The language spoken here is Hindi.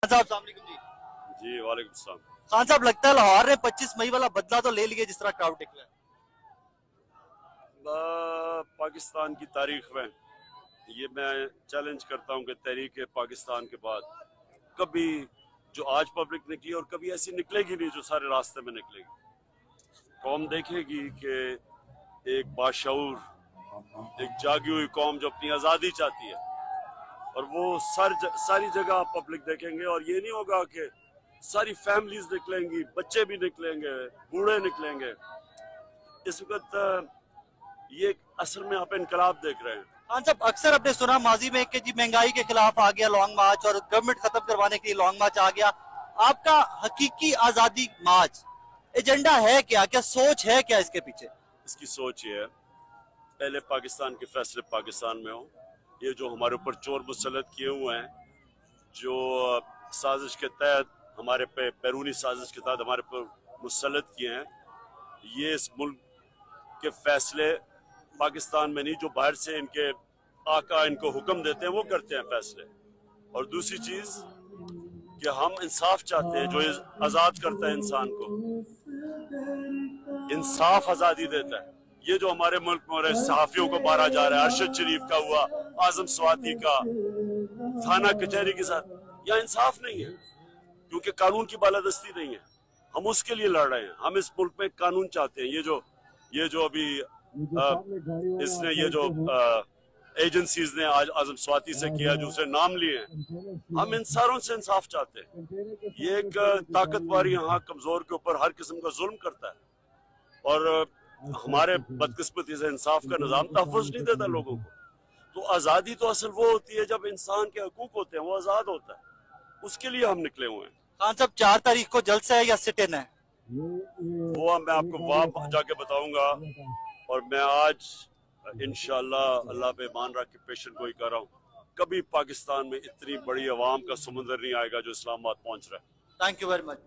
साहब अस्सलाम वालेकुम जी। जी वालेकुम सलाम। खान साहब, लगता है लाहौर ने 25 मई वाला बदला तो ले लिया जिस तरह क्राउड निकला है। पाकिस्तान की तारीख में ये मैं चैलेंज करता हूँ कि तहरीक पाकिस्तान के बाद कभी जो आज पब्लिक निकली और कभी ऐसी निकलेगी नहीं जो सारे रास्ते में निकलेगी। कौम देखेगी कि एक बाशऊर, एक जागी हुई कौम जो अपनी आज़ादी चाहती है, और वो सारी जगह पब्लिक देखेंगे। और ये नहीं होगा कि सारी फैमिलीज निकलेंगी, बच्चे भी निकलेंगे, बूढ़े निकलेंगे। इस वक्त ये असल में आप इनकलाब देख रहे हैं। खान साहब, अक्सर आपने सुना माजी में कि जी महंगाई के खिलाफ आ गया लॉन्ग मार्च और गवर्नमेंट खत्म करवाने के लिए लॉन्ग मार्च आ गया। आपका हकीकी आजादी मार्च एजेंडा है क्या? क्या सोच है क्या इसके पीछे? इसकी सोच ये है, पहले पाकिस्तान के फैसले पाकिस्तान में हो। ये जो हमारे ऊपर चोर मुसल्लत किए हुए हैं, जो साजिश के तहत हमारे पे बैरूनी साजिश के तहत हमारे पर मुसल्लत किए हैं, ये इस मुल्क के फैसले पाकिस्तान में नहीं, जो बाहर से इनके आका इनको हुक्म देते हैं वो करते हैं फैसले। और दूसरी चीज कि हम इंसाफ चाहते हैं, जो आजाद करता है इंसान को, इंसाफ आजादी देता है। ये जो हमारे मुल्क में हो रहे सहाफियों को मारा जा रहा है, अरशद शरीफ का हुआ, आजम स्वाति का, थाना कचहरी के साथ, यह इंसाफ नहीं है, क्योंकि कानून की बालादस्ती नहीं है। हम उसके लिए लड़ रहे हैं। हम इस मुल्क में कानून चाहते हैं। ये जो अभी इसने ये जो एजेंसीज ने आज आजम स्वाति से किया, जो उसे नाम लिए हैं, हम इन सारों से इंसाफ चाहते हैं। ये एक ताकतवर यहाँ कमजोर के ऊपर हर किस्म का जुल्म करता है, और हमारे बदकिस्मती से इंसाफ का निजाम तहफ़्फ़ुज़ नहीं देता लोगों को। तो आज़ादी तो असल वो होती है जब इंसान के हकूक होते हैं, वो आज़ाद होता है। उसके लिए हम निकले हुए हैं। खान साहब, 4 तारीख को जलसा है या सिट इन है? वो मैं आपको वहाँ जाके बताऊंगा। और मैं आज इंशाअल्लाह अल्लाह पे मान रख के पेशन गोई कर रहा हूँ, कभी पाकिस्तान में इतनी बड़ी आवाम का समुंदर नहीं आएगा जो इस्लामाबाद पहुंच रहा है। Thank you very much.